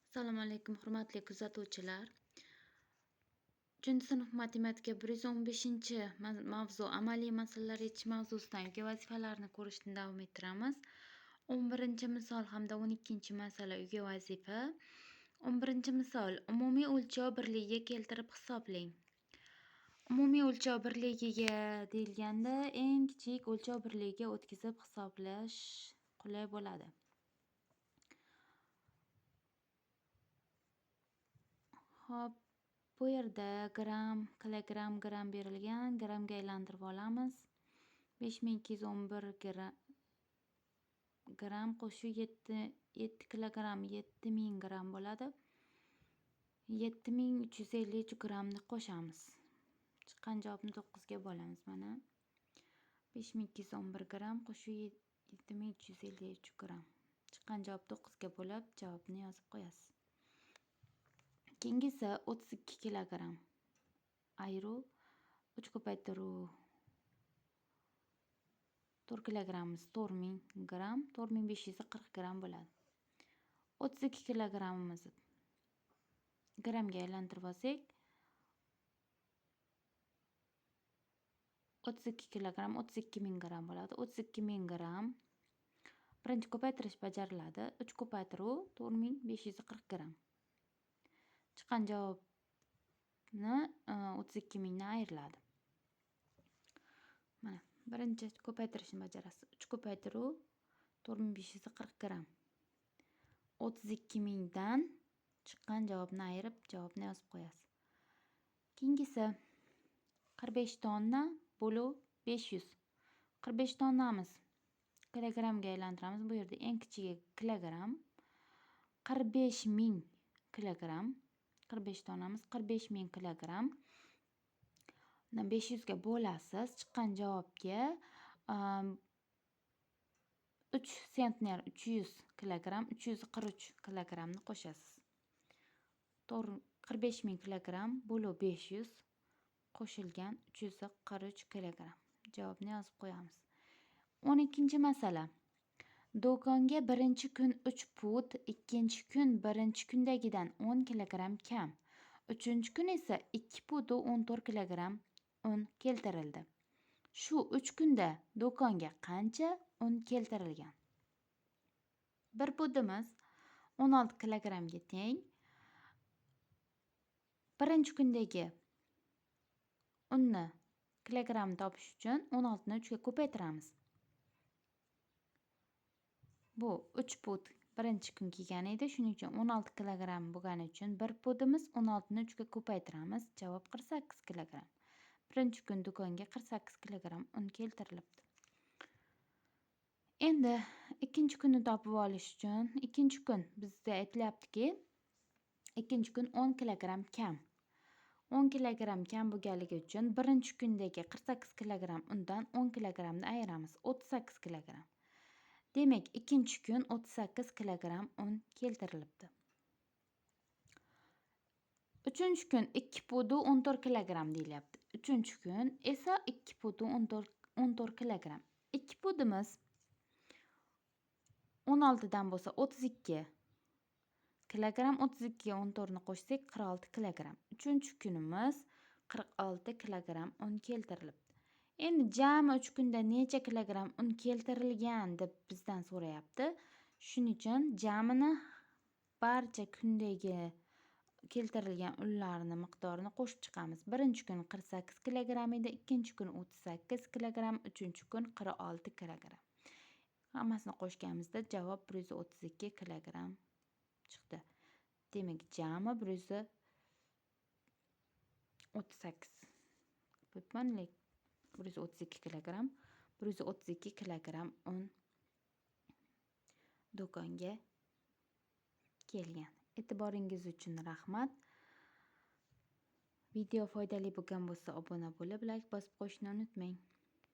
Assalomu alaykum, hurmatli kuzatuvchilar. 3-sinf matematika 115-mavzu amaliy masalalar yechish mavzusidan uyga vazifalarni ko'rishni davom ettiramiz. 11-misol hamda 12-masala uyga vazifa. 11-misol umumiy o'lchov birligiga keltirib hisoblang. Umumiy o'lchov birligiga deyilganda eng kichik o'lchov birligiga o'tkazib hisoblash qulay bo'ladi. Hop, bu yerda gram, kilogram, gram berilgan. Gramga aylantirib olamiz. 5211 gram qo'shib 7 kilogram 7000 gram bo'ladi. 7353 gramni qo'shamiz. Chiqqan javobni 9 ga bo'lamiz. Mana 5211 gram qo'shib 7353 gram. Chiqqan javob 9 ga bo'lib, javobni yozib qo'yasiz. Keyingisi 32 kilogram. Ayru 3 ko'paytiruv 4 kilogramimiz 4000 gram, 4540 gram bo'ladi. 32 kilogramimizni gramga aylantirib olsak, 32 kilogram 32000 gram bo'ladi. 32000 gram birinchi ko'paytirish bajariladi. 3 ko'paytiruv 4540 gram. Chiqqan javobni 32000 dan ayriladi. Mana birinchi ko'paytirishni bajarasiz. 3 ko'paytiruv 4540 gram. 32000 dan chiqqan javobni ayirib, javobni yozib qo'yasiz. Keyingisi 45 tonna bo'lib 500. 45 tonnamiz kilogramga aylantiramiz. Bu yerda eng kichigi kilogram. 45000 kilogram. 45 tonnamiz 45000 kilogram. 500 ga bo'lasiz. Chiqqan javobga 3 sentner 300 kilogram, 343 kilogramni qo'shasiz. 45000 kilogram bo'lib 500 qo'shilgan 343 kilogram. Javobni yozib qo'yamiz. 12-masala. Do'konga birinchi kun 3 pud, ikkinchi kun birinchi kundagidan 10 kilogram kam. Uchinchi kun esa 2 pud 14 kilogram un keltirildi. Shu 3 kunda do'konga qancha un keltirilgan? Bir pudimiz 16 kilogramga teng. Birinchi kundagi unni kilogramm topish uchun 16 ni 3 ga ko'paytiramiz. Bu 3 pud birinchi kun kelgan edi. Shuning uchun 16 kilogramm bo'lgani uchun bir pudimiz 16 ni 3 ga ko'paytiramiz. Javob 48 kilogramm. Birinchi kun do'konga 48 kilogramm un keltirilibdi. Endi ikkinchi kunni topib olish uchun ikkinchi kun bizda aytilyaptiki, ikkinchi kun 10 kilogramm kam. 10 kilogramm kam bo'lganligi uchun birinchi kundagi 48 kilogramm undan 10 kilogrammni ayiramiz. 38 kilogramm. Demak, ikkinchi kun 38 kilogramm un keltirilibdi. Uchinchi kun 2 pud 14 kilogramm deyilyapti. Uchinchi kun esa 2 pud 14 kilogramm. 2 pudimiz 16 dan bo'lsa 32 kilogramm, 32 ga 14 ni qo'shsak 46 kilogramm. Uchinchi kunimiz 46 kilogramm un keltirilibdi. Endi jami 3 kunda necha kilogramm un keltirilgan deb bizdan so'rayapti. Shuning uchun jamini barcha kundagi keltirilgan unlarni miqdorini qo'shib chiqamiz. Birinchi kun 48 kilogramm edi, ikkinchi kun 38 kilogramm, uchinchi kun 46 kilogramm. Hammasini qo'shganimizda javob 132 kilogramm chiqdi. Demak, jami 138. Bo'pman, 132 kilogramm, 132 kilogramm un do'konga kelgan. E'tiboringiz uchun rahmat. Video foydali bo'lgan bo'lsa obuna bo'lib, like bosib qo'yishni unutmang.